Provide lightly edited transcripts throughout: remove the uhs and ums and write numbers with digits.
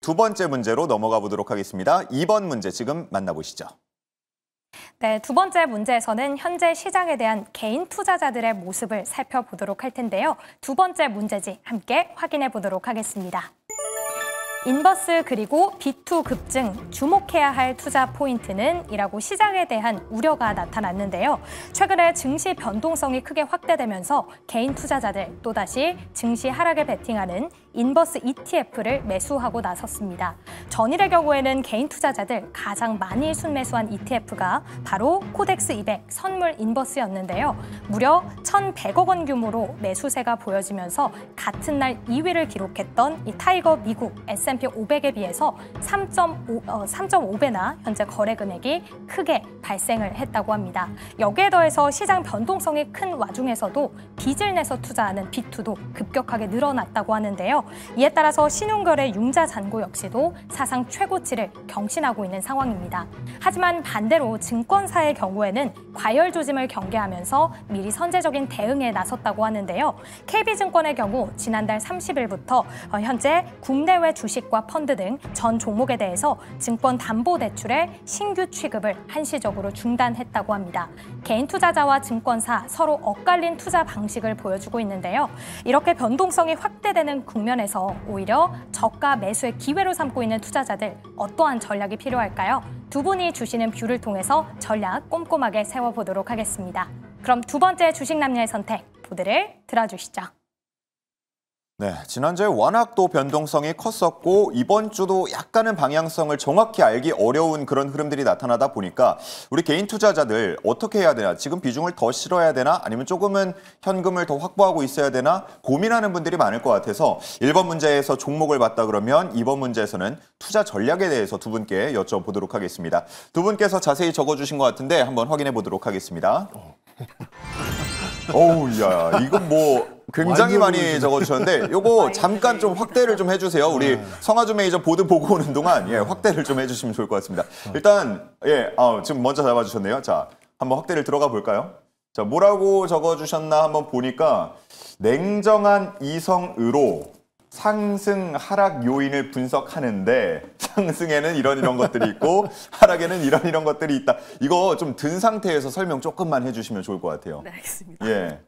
두 번째 문제로 넘어가 보도록 하겠습니다. 2번 문제 지금 만나보시죠. 네, 두 번째 문제에서는 현재 시장에 대한 개인 투자자들의 모습을 살펴보도록 할 텐데요. 두 번째 문제지 함께 확인해 보도록 하겠습니다. 인버스 그리고 B2 급증, 주목해야 할 투자 포인트는 이라고 시장에 대한 우려가 나타났는데요. 최근에 증시 변동성이 크게 확대되면서 개인 투자자들 또다시 증시 하락에 베팅하는 인버스 ETF를 매수하고 나섰습니다. 전일의 경우에는 개인 투자자들 가장 많이 순매수한 ETF가 바로 코덱스 200 선물 인버스였는데요. 무려 1,100억 원 규모로 매수세가 보여지면서 같은 날 2위를 기록했던 이 타이거 미국 S&P 500에 비해서 3.5배나 현재 거래 금액이 크게 발생을 했다고 합니다. 여기에 더해서 시장 변동성이 큰 와중에서도 빚을 내서 투자하는 B2도 급격하게 늘어났다고 하는데요. 이에 따라서 신용거래 융자 잔고 역시도 사상 최고치를 경신하고 있는 상황입니다. 하지만 반대로 증권사의 경우에는 과열 조짐을 경계하면서 미리 선제적인 대응에 나섰다고 하는데요. KB증권의 경우 지난달 30일부터 현재 국내외 주식과 펀드 등 전 종목에 대해서 증권담보대출의 신규 취급을 한시적으로 중단했다고 합니다. 개인 투자자와 증권사 서로 엇갈린 투자 방식을 보여주고 있는데요. 이렇게 변동성이 확대되는 국면에서 오히려 저가 매수의 기회로 삼고 있는 투자자들 어떠한 전략이 필요할까요? 두 분이 주시는 뷰를 통해서 전략 꼼꼼하게 세워보도록 하겠습니다. 그럼 두 번째 주식 남녀의 선택 보드를 들어주시죠. 네, 지난주에 워낙 또 변동성이 컸었고 이번 주도 약간은 방향성을 정확히 알기 어려운 그런 흐름들이 나타나다 보니까 우리 개인 투자자들 어떻게 해야 되나, 지금 비중을 더 실어야 되나, 아니면 조금은 현금을 더 확보하고 있어야 되나 고민하는 분들이 많을 것 같아서 1번 문제에서 종목을 봤다 그러면 2번 문제에서는 투자 전략에 대해서 두 분께 여쭤보도록 하겠습니다. 두 분께서 자세히 적어주신 것 같은데 한번 확인해 보도록 하겠습니다. 어우, 야, 이건 뭐 굉장히 많이 적어주셨는데 요거 잠깐 좀 확대를 좀 해주세요. 우리 성하주 매니저 보드 보고 오는 동안 확대를 좀 해주시면 좋을 것 같습니다. 일단 지금 먼저 잡아주셨네요. 자, 한번 확대를 들어가 볼까요? 자, 뭐라고 적어주셨나 한번 보니까 냉정한 이성으로 상승 하락 요인을 분석하는데 상승에는 이런 것들이 있고 하락에는 이런 것들이 있다. 이거 좀 든 상태에서 설명 조금만 해주시면 좋을 것 같아요. 네, 알겠습니다. 예.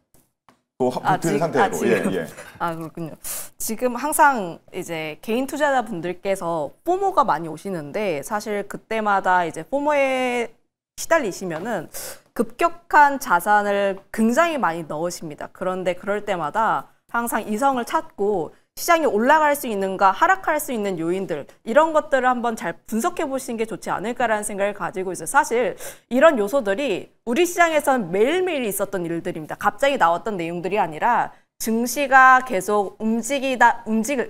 든 상태로. 지금. 그렇군요. 지금 항상 이제 개인 투자자 분들께서 포모가 많이 오시는데 사실 그때마다 이제 포모에 시달리시면은 급격한 자산을 굉장히 많이 넣으십니다. 그런데 그럴 때마다 항상 이성을 찾고 시장이 올라갈 수 있는가 하락할 수 있는 요인들 이런 것들을 한번 잘 분석해 보시는 게 좋지 않을까라는 생각을 가지고 있어요. 사실 이런 요소들이 우리 시장에서는 매일매일 있었던 일들입니다. 갑자기 나왔던 내용들이 아니라 증시가 계속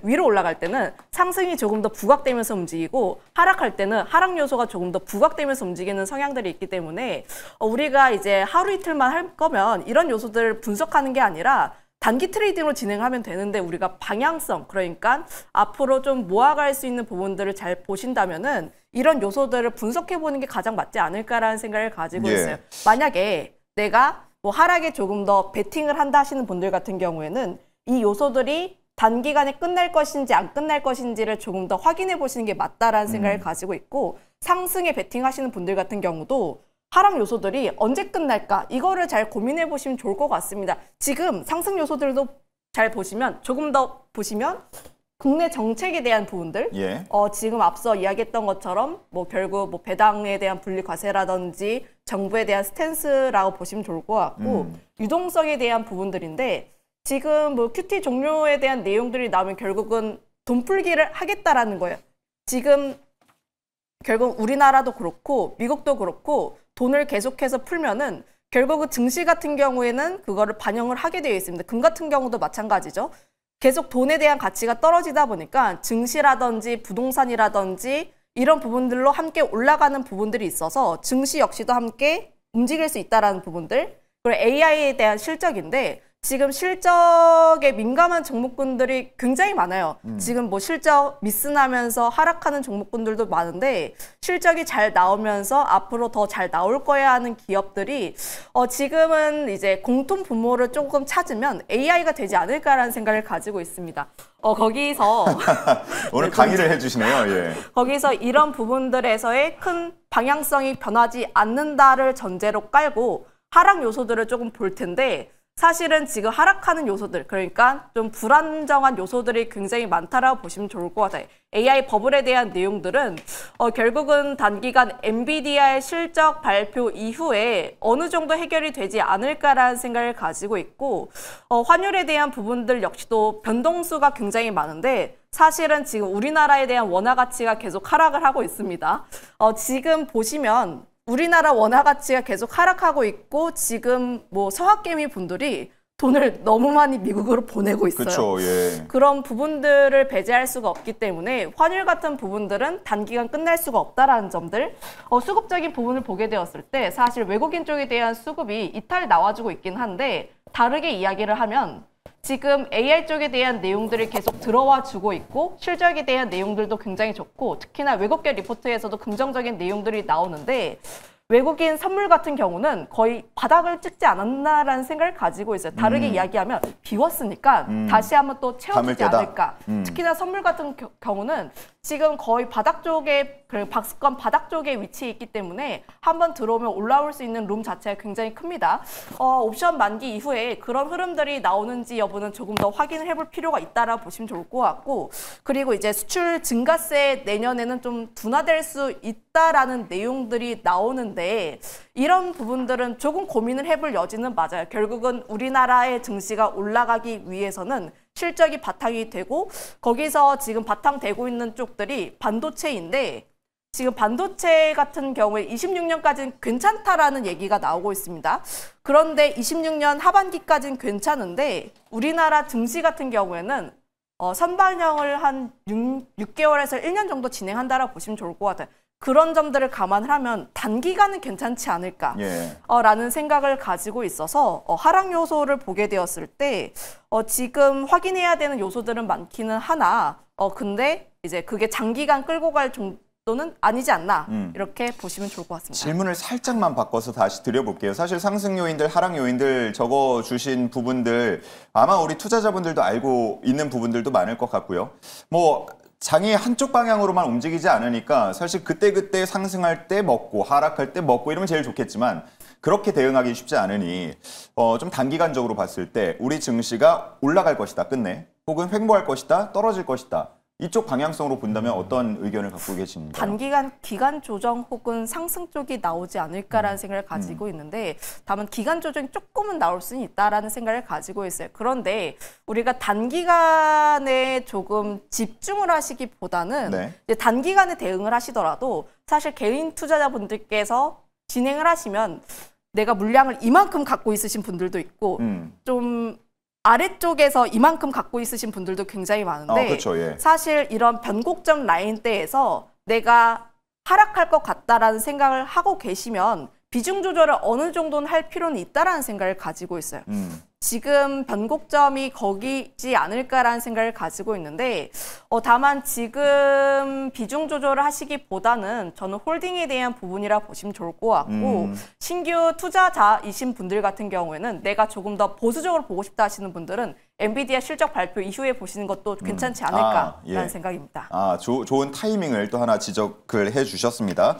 위로 올라갈 때는 상승이 조금 더 부각되면서 움직이고 하락할 때는 하락 요소가 조금 더 부각되면서 움직이는 성향들이 있기 때문에 우리가 이제 하루 이틀만 할 거면 이런 요소들을 분석하는 게 아니라 단기 트레이딩으로 진행하면 되는데 우리가 방향성, 그러니까 앞으로 좀 모아갈 수 있는 부분들을 잘 보신다면은 이런 요소들을 분석해보는 게 가장 맞지 않을까라는 생각을 가지고 있어요. 만약에 내가 뭐 하락에 조금 더 베팅을 한다 하시는 분들 같은 경우에는 이 요소들이 단기간에 끝날 것인지 안 끝날 것인지를 조금 더 확인해 보시는 게 맞다라는 생각을 가지고 있고, 상승에 베팅하시는 분들 같은 경우도 하락 요소들이 언제 끝날까 이거를 잘 고민해 보시면 좋을 것 같습니다. 지금 상승 요소들도 잘 보시면 조금 더 보시면 국내 정책에 대한 부분들 지금 앞서 이야기했던 것처럼 뭐 결국 뭐 배당에 대한 분리 과세라든지 정부에 대한 스탠스라고 보시면 좋을 것 같고 유동성에 대한 부분들인데 지금 뭐 QT 종료에 대한 내용들이 나오면 결국은 돈풀기를 하겠다라는 거예요. 지금 결국 우리나라도 그렇고 미국도 그렇고 돈을 계속해서 풀면은 결국은 증시 같은 경우에는 그거를 반영을 하게 되어 있습니다. 금 같은 경우도 마찬가지죠. 계속 돈에 대한 가치가 떨어지다 보니까 증시라든지 부동산이라든지 이런 부분들로 함께 올라가는 부분들이 있어서 증시 역시도 함께 움직일 수 있다는 부분들, 그리고 AI에 대한 실적인데 지금 실적에 민감한 종목군들이 굉장히 많아요. 지금 뭐 실적 미스나면서 하락하는 종목군들도 많은데 실적이 잘 나오면서 앞으로 더 잘 나올 거야 하는 기업들이 지금은 이제 공통 분모를 조금 찾으면 AI가 되지 않을까라는 생각을 가지고 있습니다. 거기서 오늘 강의를 해주시네요. 예. 거기서 이런 부분들에서의 큰 방향성이 변하지 않는다를 전제로 깔고 하락 요소들을 조금 볼 텐데 사실은 지금 하락하는 요소들, 그러니까 좀 불안정한 요소들이 굉장히 많다라고 보시면 좋을 것 같아요. AI 버블에 대한 내용들은 결국은 단기간 엔비디아의 실적 발표 이후에 어느 정도 해결이 되지 않을까라는 생각을 가지고 있고 환율에 대한 부분들 역시도 변동수가 굉장히 많은데 사실은 지금 우리나라에 대한 원화 가치가 계속 하락을 하고 있습니다. 지금 보시면 우리나라 원화 가치가 계속 하락하고 있고 지금 뭐 서학개미 분들이 돈을 너무 많이 미국으로 보내고 있어요. 그렇죠. 예. 그런 부분들을 배제할 수가 없기 때문에 환율 같은 부분들은 단기간 끝날 수가 없다라는 점들. 수급적인 부분을 보게 되었을 때 사실 외국인 쪽에 대한 수급이 이탈 나와주고 있긴 한데 다르게 이야기를 하면 지금 AI 쪽에 대한 내용들이 계속 들어와 주고 있고 실적에 대한 내용들도 굉장히 좋고 특히나 외국계 리포트에서도 긍정적인 내용들이 나오는데 외국인 선물 같은 경우는 거의 바닥을 찍지 않았나라는 생각을 가지고 있어요. 다르게 이야기하면 비웠으니까 다시 한번 또 채워주지 않을까. 특히나 선물 같은 경우는 지금 거의 바닥 쪽에 박스권 바닥 쪽에 위치해 있기 때문에 한번 들어오면 올라올 수 있는 룸 자체가 굉장히 큽니다. 옵션 만기 이후에 그런 흐름들이 나오는지 여부는 조금 더 확인을 해볼 필요가 있다라고 보시면 좋을 것 같고 그리고 이제 수출 증가세 내년에는 좀 둔화될 수 있다라는 내용들이 나오는데 이런 부분들은 조금 고민을 해볼 여지는 맞아요. 결국은 우리나라의 증시가 올라가기 위해서는 실적이 바탕이 되고 거기서 지금 바탕되고 있는 쪽들이 반도체인데 지금 반도체 같은 경우에 26년까지는 괜찮다라는 얘기가 나오고 있습니다. 그런데 26년 하반기까지는 괜찮은데 우리나라 증시 같은 경우에는 선반영을 한 6개월에서 1년 정도 진행한다라고 보시면 좋을 것 같아요. 그런 점들을 감안을 하면 단기간은 괜찮지 않을까 라는 생각을 가지고 있어서 하락 요소를 보게 되었을 때 지금 확인해야 되는 요소들은 많기는 하나 근데 이제 그게 장기간 끌고 갈 정도는 아니지 않나 이렇게 보시면 좋을 것 같습니다. 질문을 살짝만 바꿔서 다시 드려볼게요. 사실 상승 요인들, 하락 요인들 적어주신 부분들 아마 우리 투자자분들도 알고 있는 부분들도 많을 것 같고요. 뭐 장이 한쪽 방향으로만 움직이지 않으니까 사실 그때그때 상승할 때 먹고 하락할 때 먹고 이러면 제일 좋겠지만 그렇게 대응하기 쉽지 않으니 좀 단기간적으로 봤을 때 우리 증시가 올라갈 것이다 끝내 혹은 횡보할 것이다 떨어질 것이다 이쪽 방향성으로 본다면 어떤 의견을 갖고 계십니까? 단기간 기간 조정 혹은 상승 쪽이 나오지 않을까라는 생각을 가지고 있는데 다만 기간 조정이 조금은 나올 수는 있다라는 생각을 가지고 있어요. 그런데 우리가 단기간에 조금 집중을 하시기보다는 이제 단기간에 대응을 하시더라도 사실 개인 투자자분들께서 진행을 하시면 내가 물량을 이만큼 갖고 있으신 분들도 있고 좀 아래쪽에서 이만큼 갖고 있으신 분들도 굉장히 많은데 그렇죠, 예. 사실 이런 변곡점 라인대에서 내가 하락할 것 같다라는 생각을 하고 계시면 비중 조절을 어느 정도는 할 필요는 있다라는 생각을 가지고 있어요. 지금 변곡점이 거기지 않을까라는 생각을 가지고 있는데 다만 지금 비중 조절을 하시기보다는 저는 홀딩에 대한 부분이라 보시면 좋을 것 같고 신규 투자자이신 분들 같은 경우에는 내가 조금 더 보수적으로 보고 싶다 하시는 분들은 엔비디아 실적 발표 이후에 보시는 것도 괜찮지 않을까라는 생각입니다. 좋은 타이밍을 또 하나 지적을 해주셨습니다.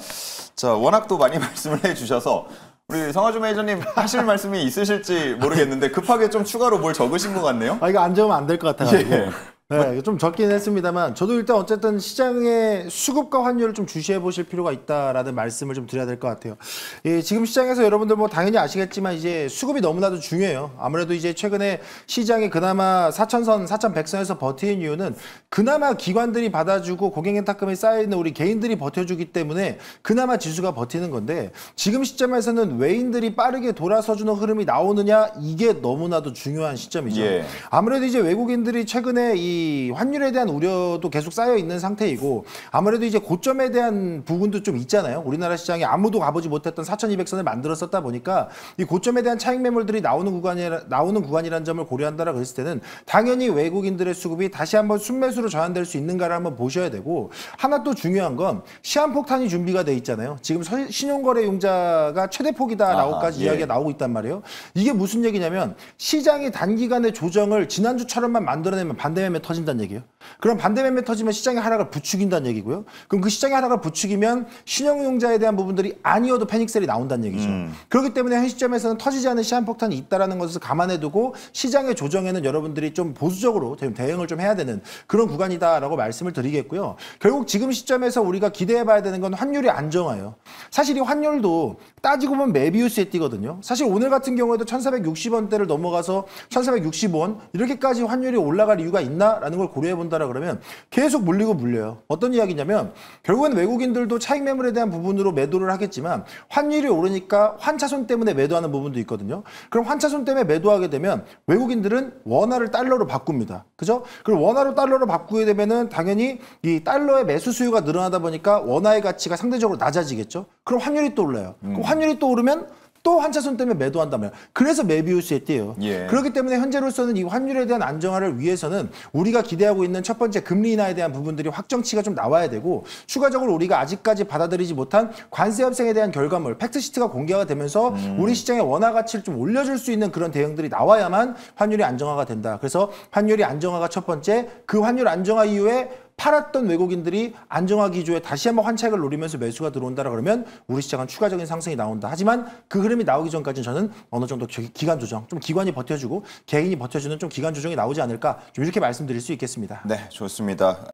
자, 워낙 또 많이 말씀을 해주셔서 우리 성하주 매니저님 하실 말씀이 있으실지 모르겠는데 급하게 좀 추가로 뭘 적으신 것 같네요. 이거 안 적으면 안 될 것 같아가지고. 예. 네, 좀 적긴 했습니다만 저도 일단 어쨌든 시장의 수급과 환율을 좀 주시해 보실 필요가 있다라는 말씀을 좀 드려야 될 것 같아요. 예, 지금 시장에서 여러분들 뭐 당연히 아시겠지만 이제 수급이 너무나도 중요해요. 아무래도 이제 최근에 시장이 그나마 4,000선, 4,100선에서 버티는 이유는 그나마 기관들이 받아주고 고객행탁금이 쌓여있는 우리 개인들이 버텨주기 때문에 그나마 지수가 버티는 건데 지금 시점에서는 외인들이 빠르게 돌아서주는 흐름이 나오느냐 이게 너무나도 중요한 시점이죠. 아무래도 이제 외국인들이 최근에 이 이 환율에 대한 우려도 계속 쌓여 있는 상태이고 아무래도 이제 고점에 대한 부분도 좀 있잖아요. 우리나라 시장에 아무도 가보지 못했던 4,200선을 만들었었다 보니까 이 고점에 대한 차익 매물들이 나오는 구간이라는 점을 고려한다라 그랬을 때는 당연히 외국인들의 수급이 다시 한번 순매수로 전환될 수 있는가를 한번 보셔야 되고 하나 또 중요한 건 시한폭탄이 준비가 돼 있잖아요. 지금 신용거래용자가 최대폭이다라고까지 이야기가 나오고 있단 말이에요. 이게 무슨 얘기냐면 시장이 단기간의 조정을 지난주처럼만 만들어내면 반대매매 터진다는 얘기예요. 그럼 반대매매 터지면 시장의 하락을 부추긴다는 얘기고요. 그럼 그 시장의 하락을 부추기면 신용용자에 대한 부분들이 아니어도 패닉셀이 나온다는 얘기죠. 그렇기 때문에 현 시점에서는 터지지 않은 시한폭탄이 있다는 것을 감안해 두고 시장의 조정에는 여러분들이 좀 보수적으로 대응을 좀 해야 되는 그런 구간이다라고 말씀을 드리겠고요. 결국 지금 시점에서 우리가 기대해 봐야 되는 건 환율의 안정화예요. 사실 이 환율도 따지고 보면 메비우스에 띄거든요. 사실 오늘 같은 경우에도 1,460원대를 넘어가서 1,465원 이렇게까지 환율이 올라갈 이유가 있나라는 걸 고려해 본다라 그러면 계속 물리고 물려요. 어떤 이야기냐면 결국엔 외국인들도 차익 매물에 대한 부분으로 매도를 하겠지만 환율이 오르니까 환차손 때문에 매도하는 부분도 있거든요. 그럼 환차손 때문에 매도하게 되면 외국인들은 원화를 달러로 바꿉니다. 그죠? 그럼 원화로 달러로 바꾸게 되면은 당연히 이 달러의 매수 수요가 늘어나다 보니까 원화의 가치가 상대적으로 낮아지겠죠. 그럼 환율이 또 올라요. 그럼 환율이 또 오르면 또 환차손 때문에 매도한단 말이에요. 그래서 메비우스에 띄어요. 그렇기 때문에 현재로서는 이 환율에 대한 안정화를 위해서는 우리가 기대하고 있는 첫 번째 금리 인하에 대한 부분들이 확정치가 좀 나와야 되고 추가적으로 우리가 아직까지 받아들이지 못한 관세 협상에 대한 결과물, 팩트시트가 공개가 되면서 우리 시장의 원화 가치를 좀 올려줄 수 있는 그런 대응들이 나와야만 환율이 안정화가 된다. 그래서 환율이 안정화가 첫 번째, 그 환율 안정화 이후에 팔았던 외국인들이 안정화 기조에 다시 한번 환차익을 노리면서 매수가 들어온다라 그러면 우리 시장은 추가적인 상승이 나온다. 하지만 그 흐름이 나오기 전까지는 저는 어느 정도 기간 조정, 좀 기관이 버텨주고 개인이 버텨주는 좀 기간 조정이 나오지 않을까 좀 이렇게 말씀드릴 수 있겠습니다. 네, 좋습니다.